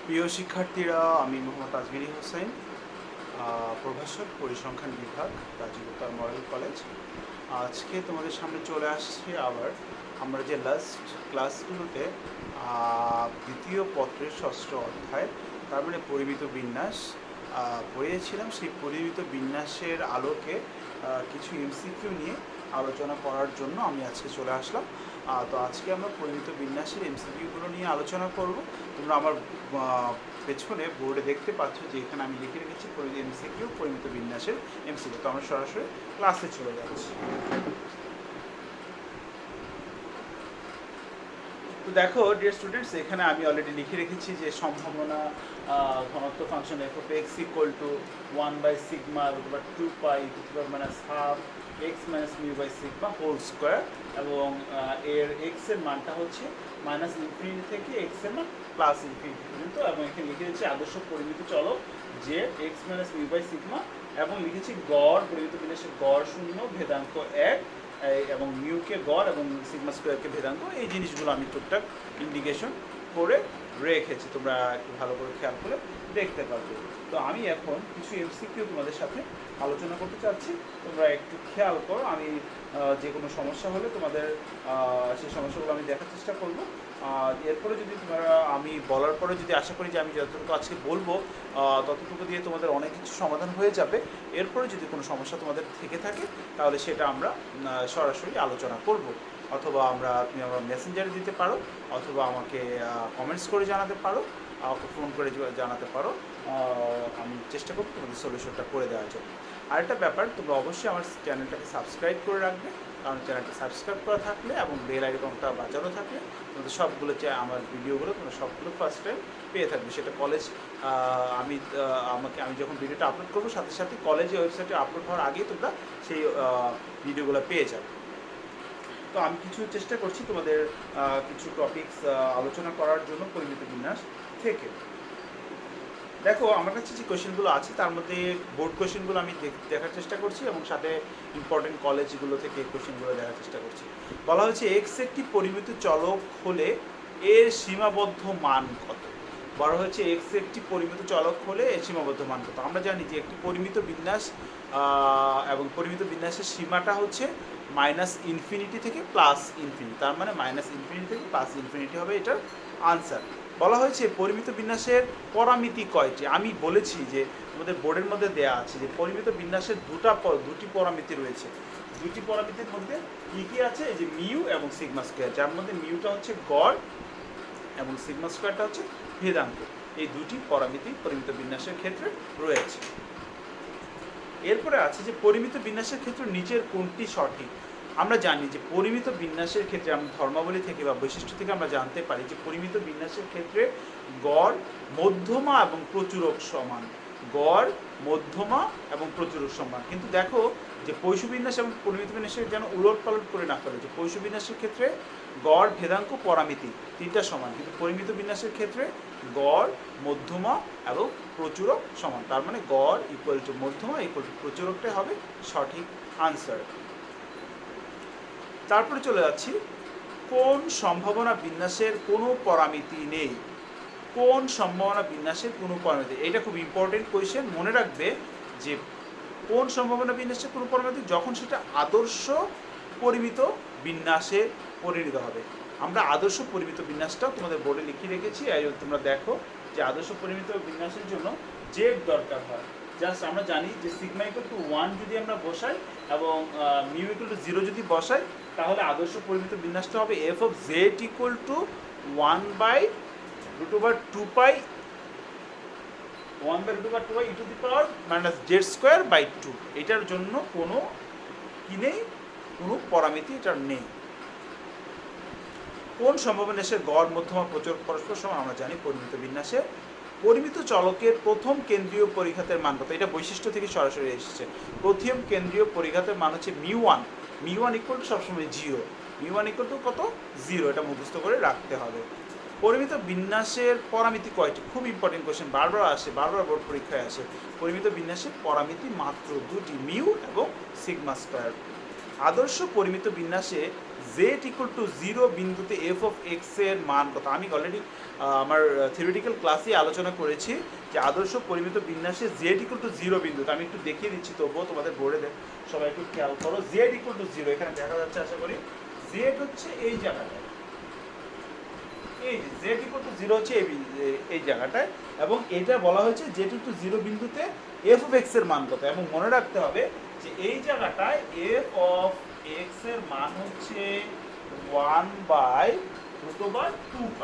প্রিয় শিক্ষার্থীরা, আমি মোহাম্মদ আজমিরি হোসেন, প্রভাষক পরিসংখ্যান বিভাগ, রাজীবতার মডেল কলেজ। আজকে তোমাদের সামনে চলে আসছে আবার আমরা যে লাস্ট ক্লাসগুলোতে দ্বিতীয় পত্রের ষষ্ঠ অধ্যায়, তার মানে পরিমিত বিন্যাস পড়িয়েছিলাম। সেই পরিমিত বিন্যাসের আলোকে কিছু এমসিকিউ নিয়ে আলোচনা করার জন্য আমি আজকে চলে আসলাম। তো আজকে আমরা পরিমিত বিন্যাসের এমসিকিউগুলো নিয়ে আলোচনা করব। তোমরা আমার পেছনে বোর্ডে দেখতে পাচ্ছ যে এখানে আমি লিখে রেখেছি এমসিকিউ, পরিমিত বিন্যাসের এমসিকিউ। তো আমরা সরাসরি ক্লাসে চলে যাচ্ছি। তো দেখো ডিয়ার স্টুডেন্টস, এখানে আমি অলরেডি লিখে রেখেছি যে সম্ভাবনা ঘনত্ব function F of x equal to 1/σ অথবা 2π half x minus mu by sigma whole square, এবং এর এক্স এর মানটা হচ্ছে মাইনাস ইনফিনিটি থেকে এক্স এর মান প্লাস ইনফিনিটি পর্যন্ত, এবং এখানে লিখে দিচ্ছি আদর্শ পরিমিত চলক যে x minus mu by sigma, এবং লিখেছি গড় পরিমিত বিন্যাসের গড় 0, ভেদাঙ্ক 1, এবং মিউকে গড় এবং সিগমা স্কোয়ারকে ভেদাঙ্ক। এই জিনিসগুলো আমি টুকটাক ইন্ডিকেশন করে রেখেছি, তোমরা একটু ভালো করে খেয়াল করে দেখতে পারবে। তো আমি এখন কিছু এমসিকিউ তোমাদের সাথে আলোচনা করতে চাচ্ছি, তোমরা একটু খেয়াল করো। আমি যে কোনো সমস্যা হলে তোমাদের সেই সমস্যাগুলো আমি দেখার চেষ্টা করব। এরপরে যদি তোমরা আমি বলার পরে যদি আশা করি যে আমি যতটুকু আজকে বলবো ততটুকু দিয়ে তোমাদের অনেক কিছু সমাধান হয়ে যাবে। এরপরে যদি কোনো সমস্যা তোমাদের থেকে থাকে তাহলে সেটা আমরা সরাসরি আলোচনা করব, অথবা তুমি আমার মেসেঞ্জারে দিতে পারো, অথবা আমাকে কমেন্টস করে জানাতে পারো, আমাকে ফোন করে জানাতে পারো। আমি চেষ্টা করব তোমাদের সলিউশনটা করে দেওয়ার জন্য। আরেকটা ব্যাপার, তোমরা অবশ্যই আমার চ্যানেলটাকে সাবস্ক্রাইব করে রাখবে, কারণ চ্যানেলটা সাবস্ক্রাইব করা থাকলে এবং বেল আইকনটা বাজানো থাকলে তোমাদের সবগুলো আমার ভিডিওগুলো তোমরা সবগুলো ফার্স্ট টাইম পেয়ে থাকবে। সেটা কলেজ আমি যখন ভিডিওটা আপলোড করবো সাথে সাথে কলেজে ওয়েবসাইটে আপলোড হওয়ার আগেই তোমরা সেই ভিডিওগুলো পেয়ে যাবে। তো আমি কিছু চেষ্টা করছি তোমাদের কিছু টপিকস আলোচনা করার জন্য পরিমিত বিন্যাস থেকে। দেখো আমার কাছে যে কোয়েশ্চেনগুলো আছে তার মধ্যে বোর্ড কোয়েশ্চেনগুলো আমি দেখার চেষ্টা করছি, এবং সাথে ইম্পর্টেন্ট কলেজগুলো থেকে এই কোয়েশ্চেনগুলো দেখার চেষ্টা করছি। বলা হয়েছে এক্স একটি পরিমিত চলক হলে এর সীমাবদ্ধ মান কত। বলা হয়েছে এক্স একটি পরিমিত চলক হলে এর সীমাবদ্ধ মান কত। আমরা জানি যে একটি পরিমিত বিন্যাস এবং পরিমিত বিন্যাসের সীমাটা হচ্ছে মাইনাস ইনফিনিটি থেকে প্লাস ইনফিনিটি, তার মানে মাইনাস ইনফিনিটি থেকে প্লাস ইনফিনিটি হবে এটার আনসার। বলা হয়েছে পরিমিত বিন্যাসের পরামিতি কয়টি। আমি বলেছি যে আমাদের বোর্ডের মধ্যে দেয়া আছে যে পরিমিত বিন্যাসের দুটি পরামিতি রয়েছে। দুটি পরামিতির মধ্যে কী কী আছে, এই যে মিউ এবং সিগমা স্কোয়ার, যার মধ্যে মিউটা হচ্ছে গড় এবং সিগমা স্কোয়ারটা হচ্ছে ভেদাঙ্ক। এই দুটি পরামিতি পরিমিত বিন্যাসের ক্ষেত্রে রয়েছে। এরপরে আছে যে পরিমিত বিন্যাসের ক্ষেত্রে নিচের কোনটি সঠিক। আমরা জানি যে পরিমিত বিন্যাসের ক্ষেত্রে আমরা ধর্মাবলী থেকে বা বৈশিষ্ট্য থেকে আমরা জানতে পারি যে পরিমিত বিন্যাসের ক্ষেত্রে গড়, মধ্যমা এবং প্রচুরক সমান। গড়, মধ্যমা এবং প্রচুরক সমান। কিন্তু দেখো যে পৈশু বিন্যাস এবং পরিমিত বিন্যাসের যেন উলট পালট করে না ফেলে, যে পৈশু বিন্যাসের ক্ষেত্রে গড়, ভেদাঙ্ক, পরামিতি তিনটা সমান, কিন্তু পরিমিত বিন্যাসের ক্ষেত্রে গড়, মধ্যমা এবং প্রচুরক সমান। তার মানে গড় ইকুয়াল টু মধ্যমা ইকুয়াল টু প্রচুরকটাই হবে সঠিক আনসার। তারপরে চলে যাচ্ছি, কোন সম্ভাবনা বিন্যাসের কোনো পরামিতি নেই। কোন সম্ভাবনা বিন্যাসের কোনো পরামিতি, এটা খুব ইম্পর্টেন্ট কোয়েশ্চেন। মনে রাখবে যে কোন সম্ভাবনা বিন্যাসের কোনো পরামিতি, যখন সেটা আদর্শ পরিমিত বিন্যাসে পরিণত হবে। আমরা আদর্শ পরিমিত বিন্যাসটাও তোমাদের বোর্ডে লিখে রেখেছি, তোমরা দেখো যে আদর্শ পরিমিত বিন্যাসের জন্য জেড দরকার হয়। জাস্ট আমরা জানি যে সিগমা ইকুয়াল টু 1 যদি আমরা বসাই এবং মিউ ইকুয়াল টু 0 যদি বসাই, তাহলে আদর্শ পরিমিত বিন্যাসটা হবে F of Z equal to 1/√2π e to the power minus Z square by 2। এটার জন্য কোনো কি নেই, কোনো পরামিতি এটার নেই। কোন সম্ভাবনাসের গড়, মধ্যমা, প্রচুর পরস্পর সমান। আমরা জানি পরিমিত বিন্যাসে পরিমিত চলকের প্রথম কেন্দ্রীয় পরিঘাতের মান কত। এটা বৈশিষ্ট্য থেকে সরাসরি এসেছে। প্রথম কেন্দ্রীয় পরিঘাতের মান হচ্ছে মিউ1। মিউ1 ইকুয়াল টু সবসময় 0। মিউ1 ইকুয়াল টু কত, 0। এটা মুখস্থ করে রাখতে হবে। পরিমিত বিন্যাসের পরামিতি কয়টি, খুব ইম্পর্টেন্ট কোয়েশ্চেন, বারবার আসে, বারবার বোর্ড পরীক্ষায় আসে। পরিমিত বিন্যাসের পরামিতি মাত্র দুটি, মিউ এবং সিগমা স্কোয়ার। আদর্শ পরিমিত বিন্যাসে জেড ইকুয়াল টু 0 বিন্দুতে এফ অফ এক্স এর মান কত। আমি অলরেডি আমার থিওরিটিক্যাল ক্লাসে আলোচনা করেছি যে আদর্শ পরিমিত বিন্যাসে জেড ইকুয়াল টু 0 বিন্দুতে, আমি একটু দেখিয়ে দিচ্ছি তবুও তোমাদের বোর্ডে দেখ, সবাই একটু খেয়াল করো। জেড ইকুয়াল টু 0 এখানে দেখা যাচ্ছে আশা করি, জেড হচ্ছে এই জায়গাটায়, এই জেড ইকুয়াল টু 0 হচ্ছে এই জায়গাটায়, এবং এটা বলা হয়েছে জেড ইকুয়াল টু 0 বিন্দুতে এফ অফ এক্স এর মান কত। এবং মনে রাখতে হবে যে এই জায়গাটায় এফ অফ এক্স এর মান হচ্ছে 1/√2π,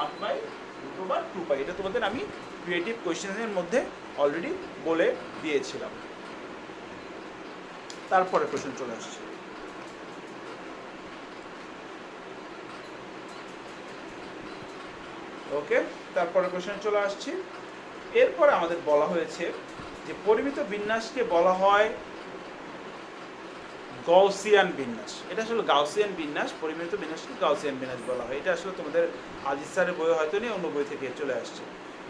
1/√2π। এটা তোমাদের আমি ক্রিয়েটিভ কোয়েশ্চেনের মধ্যে অলরেডি বলে দিয়েছিলাম। তারপরে কোশ্চেন চলে আসছে। ওকে, তারপরে কোশ্চেন চলে আসছি। এরপরে আমাদের বলা হয়েছে যে পরিমিত বিন্যাসকে বলা হয় গাউসিয়ান বিন্যাস। এটা আসলে গাউসিয়ান বিন্যাস, পরিমিত বিন্যাসকে গাউসিয়ান বিন্যাস বলা হয়। এটা আসলে তোমাদের আজিজ স্যারের বইয়ে হয়তো নেই, অন্য বই থেকে চলে আসছে।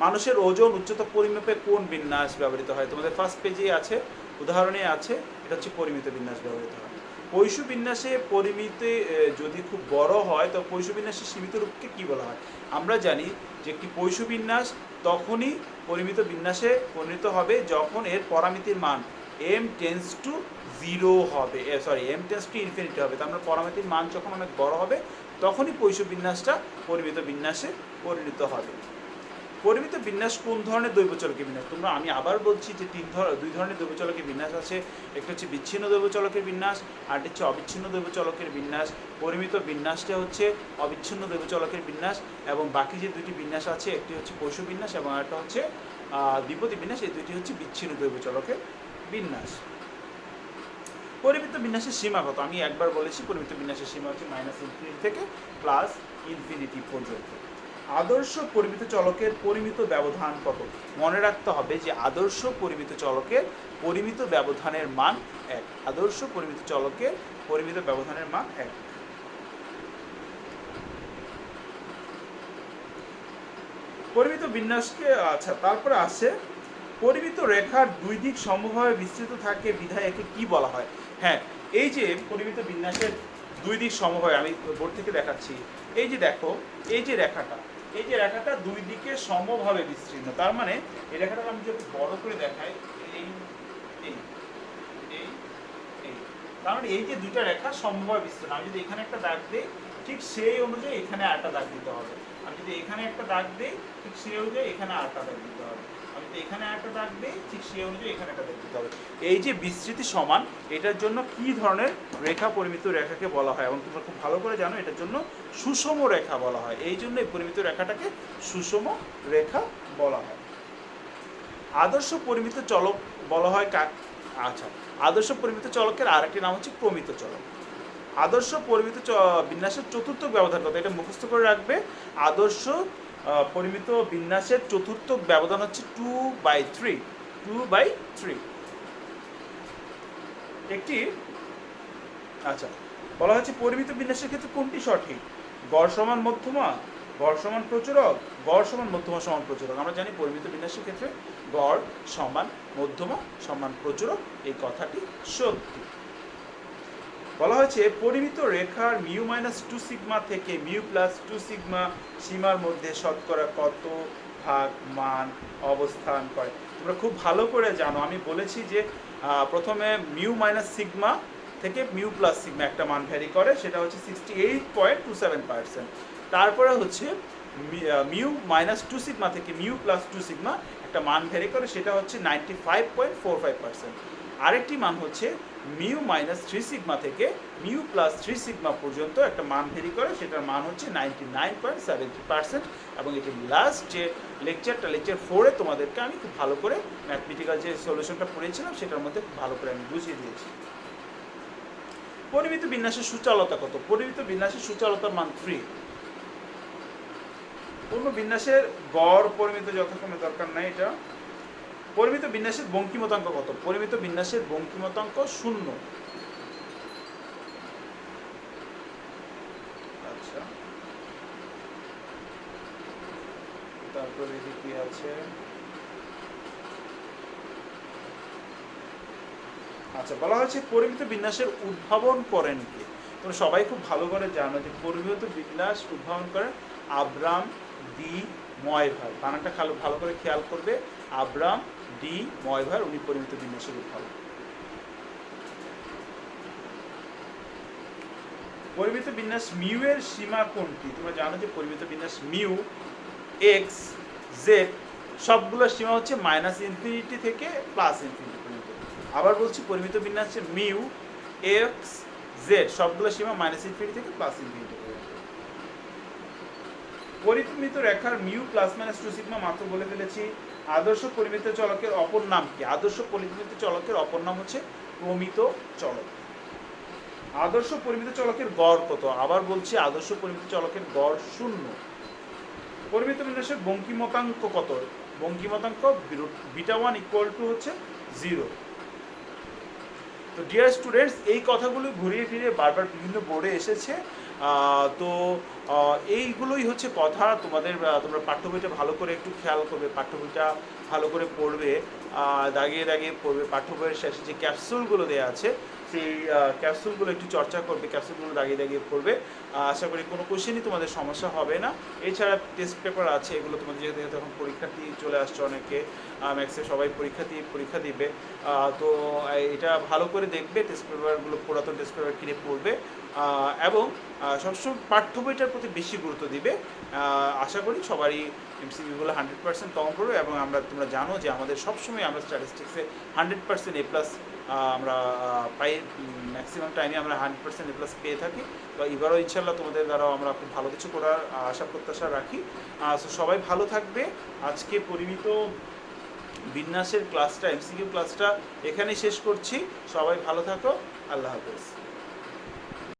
মানুষের ওজন উচ্চতা পরিমাপে কোন বিন্যাস ব্যবহৃত হয়? তোমাদের ফার্স্ট পেজেই আছে, উদাহরণে আছে, এটা হচ্ছে পরিমিত বিন্যাস ব্যবহৃত হয়। পৈশু বিন্যাসে পরিমিতে যদি খুব বড় হয় তো পৈশু বিন্যাসের সীমিত রূপকে কি বলা হয়? আমরা জানি যে একটি পৈশু বিন্যাস তখনই পরিমিত বিন্যাসে পরিণত হবে যখন এর পরামিতির মান m টেন্স টু 0 হবে, m টেন্স টু ইনফিনিটি হবে। তার মানে পরামিতির মান যখন অনেক বড় হবে তখনই পৈশু বিন্যাসটা পরিমিত বিন্যাসে পরিণত হবে। পরিমিত বিন্যাস কোন ধরনের দৈবচলকের বিন্যাস? তোমরা, আমি আবার বলছি যে দুই ধরনের দৈবচলকের বিন্যাস আছে। একটা হচ্ছে বিচ্ছিন্ন দৈবচলকের বিন্যাস, আর হচ্ছে অবিচ্ছিন্ন দৈবচলকের বিন্যাস। পরিমিত বিন্যাসটা হচ্ছে অবিচ্ছিন্ন দৈবচলকের বিন্যাস, এবং বাকি যে দুটি বিন্যাস আছে, একটি হচ্ছে পৈশু বিন্যাস এবং একটা হচ্ছে দ্বিপদী বিন্যাস। এই দুটি হচ্ছে বিচ্ছিন্ন দৈবচলকের বিন্যাস। পরিমিত বিন্যাসের সীমা কত? আমি একবার বলেছি পরিমিত বিন্যাসের সীমা হচ্ছে -∞ থেকে +∞ পর্যন্ত। আদর্শ পরিমিত চলকের পরিমিত ব্যবধান কত? মনে রাখতে হবে যে আদর্শ পরিমিত চলকের পরিমিত ব্যবধানের মান 1। আদর্শ পরিমিত চলকের পরিমিত ব্যবধানের মান 1। পরিমিত বিন্যাসকে, আচ্ছা, তারপরে আসে পরিমিত রেখার দুই দিক সমভাবে বিস্তৃত থাকে বিধায় একে কি বলা হয়? হ্যাঁ, এই যে পরিমিত বিন্যাসের দুই দিক সমভাবে, আমি বোর্ড থেকে দেখাচ্ছি, এই যে দেখো, এই যে রেখাটা দুই দিকে সমভাবে বিস্তীর্ণ। তার মানে এই রেখাটা আমি যদি বড় করে দেখাই, এই এই এই এই, তার মানে এই যে দুইটা রেখা সমভাবে বিস্তীর্ণ। আমি যদি এখানে একটা দাগ দিই, ঠিক সেই অনুযায়ী এখানে আরেকটা দাগ দিতে হবে। আমি যদি এখানে একটা দাগ দিই, ঠিক সেই অনুযায়ী এখানে আরেকটা দাগ দিতে হবে। আমি যদি এখানে একটা দাগ দিই, ঠিক সেই অনুযায়ী এখানে একটা দাগ দিতে হবে। এই যে বিস্তৃতি সমান, এটার জন্য কি ধরনের রেখা পরিমিত রেখাকে বলা হয়? এবং তোমরা খুব ভালো করে জানো এটার জন্য সুষম রেখা বলা হয়। এই জন্য এই পরিমিত রেখাটাকে সুষম রেখা বলা হয়। আদর্শ পরিমিত চলক বলা হয় কাক? আচ্ছা, আদর্শ পরিমিত চলকের আরেকটি নাম হচ্ছে প্রমিত চলক। আদর্শ পরিমিত বিন্যাসের চতুর্থ ব্যবধান কত? এটা মুখস্থ করে রাখবে। আদর্শ পরিমিত বিন্যাসের চতুর্থ ব্যবধান হচ্ছে 2/3। 2/3 একটি, আচ্ছা, বলা হচ্ছে পরিমিত বিন্যাসের ক্ষেত্রে কোনটি সঠিক? গড় সমান মধ্যমা, গড় সমান প্রচুরক, গড় সমান মধ্যমা সমান প্রচুরক। আমরা জানি পরিমিত বিন্যাসের ক্ষেত্রে গড় সমান মধ্যমা সমান প্রচুরক, এই কথাটি সত্যি। বলা হয়েছে পরিমিত রেখার μ-2 সিগমা থেকে μ+2 সিগমা সীমার মধ্যে শতকরা কত ভাগ মান অবস্থান করে? তোমরা খুব ভালো করে জানো, আমি বলেছি যে প্রথমে μ-সিগমা থেকে μ+ সিগমা একটা মান ভ্যারি করে, সেটা হচ্ছে 68.27%। তারপরে হচ্ছে μ-2 সিগমা থেকে μ+2 সিগমা একটা মান ভ্যারি করে, সেটা হচ্ছে 95.45%। আরেকটি মান হচ্ছে μ-3 সিগমা থেকে μ+3 সিগমা পর্যন্ত একটা মান ভেরি করে, সেটার মান হচ্ছে 99.70%। এবং এটি লাস্ট যে লেকচার 4-এ তোমাদেরকে আমি খুব ভালো করে ম্যাথমেটিক্যাল যে সলিউশনটা পড়িয়েছিলাম সেটার মধ্যে খুব ভালো করে আমি বুঝিয়ে দিয়েছি। পরিমিত বিন্যাসের সূচালতা কত? পরিমিত বিন্যাসের সূচালতার মান 3। পূর্ণ বিন্যাসের গড় পরিমিত যথাক্রমে দরকার নাই এটা। পরিমিত বিন্যাসের বঙ্কিমতাঙ্ক কত? পরিমিত বিন্যাসের বঙ্কিমতাঙ্ক 0। আচ্ছা, তারপরে এদিকে আছে, আচ্ছা, বলা হয়েছে পরিমিত বিন্যাসের উদ্ভাবন করেন কে? তোমরা সবাই খুব ভালো করে জানো যে পরিমিত বিন্যাস উদ্ভাবন করেন আব্রাম ডি ময়ভার। বানানটা ভালো করে খেয়াল করবে, আব্রাম ডি ময়ভার, উনি পরিমিত বিন্যাসের উদ্ভাবক। পরিমিত বিন্যাস মিউ এর সীমা কোনটি? তোমরা জানো যে পরিমিত বিন্যাস মিউ এক্স জেড সবগুলোর সীমা হচ্ছে -ইনফিনিটি থেকে +ইনফিনিটি পর্যন্ত। আবার বলছি, পরিমিত বিন্যাসে মিউ এক্স জেড সবগুলোর সীমা -ইনফিনিটি থেকে +ইনফিনিটি পর্যন্ত। পরিমিত রেখার মিউ +-2 সিগমা মাত্র বলে ফেলেছি। আদর্শ পরিমিত চলকের অপর নাম কি? আদর্শ পরিমিত চলকের অপর নাম হচ্ছে প্রমিত চলক। আদর্শ পরিমিত চলকের গড় কত? আবার বলছি, আদর্শ পরিমিত চলকের গড় 0। পরিমিত বিন্যাসের বঙ্কিমতাঙ্ক কত? বঙ্কিমতাঙ্ক β1 = হচ্ছে 0। তো ডিয়ার স্টুডেন্টস, এই কথাগুলো ঘুরিয়ে ফিরিয়ে বারবার বিভিন্ন বোর্ডে এসেছে। তো এইগুলোই হচ্ছে কথা। তোমরা পাঠ্য বইটা ভালো করে একটু খেয়াল করবে, পাঠ্য বইটা ভালো করে পড়বে, দাগিয়ে দাগিয়ে পড়বে। পাঠ্য বইয়ের শেষে যে ক্যাপসুলগুলো দেওয়া আছে সেই ক্যাপসুলগুলো একটু চর্চা করবে, ক্যাপসুলগুলো দাগিয়ে দাগিয়ে পড়বে। আশা করি কোনো কোশ্চেনই তোমাদের সমস্যা হবে না। এছাড়া টেস্ট পেপার আছে, এগুলো তোমাদের যেহেতু এখন পরীক্ষার্থী চলে আসছে অনেকে, ম্যাক্সে সবাই পরীক্ষা দিবে। তো এটা ভালো করে দেখবে, টেস্ট পেপারগুলো পুরাতন টেস্ট পেপার কিনে পড়বে এবং সবসময় পাঠ্য বইটার প্রতি বেশি গুরুত্ব দিবে। আশা করি সবারই এমসিকিউগুলো 100% কমন পড়বে এবং তোমরা জানো যে আমাদের সবসময় আমরা স্ট্যাটিস্টিক্সে 100% A+ আমরা পাই, ম্যাক্সিমাম টাইমে আমরা 100% A+ পেয়ে থাকি। তো এবারও ইনশাল্লাহ তোমাদের দ্বারাও আমরা খুব ভালো কিছু করার আশা প্রত্যাশা রাখি। তো সবাই ভালো থাকবে। আজকে পরিমিত বিন্যাসের ক্লাসটা, এমসিকিউ ক্লাসটা এখানেই শেষ করছি। সবাই ভালো থাকো, আল্লাহ হাফেজ।